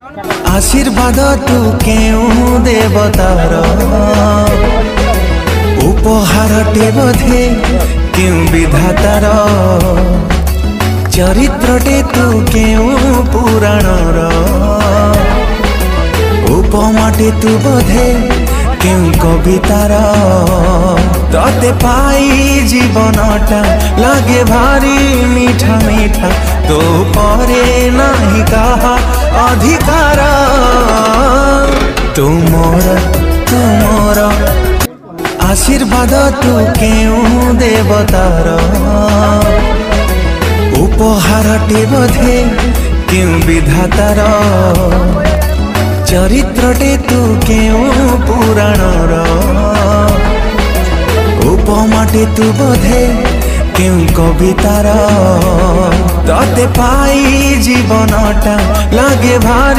आशीर्वाद तू केउ देवतार उपहार टे बोधे केउ विधातार चरित्र टे तू केउ पुराणर उपमाटे तू बोधे केउ कवितार तते पाई जीवनटा लागे भारी मीठा मीठा तो परे नहीं कहा अधिकार तुमर आशीर्वाद तू केउ देवतार उपहार टे बोधे केउ विधातार चरित्र टे तू केउ पुराणर उपमाटे तू बोधे केउ कवितार तते पाई जीवनटा लागे भारी।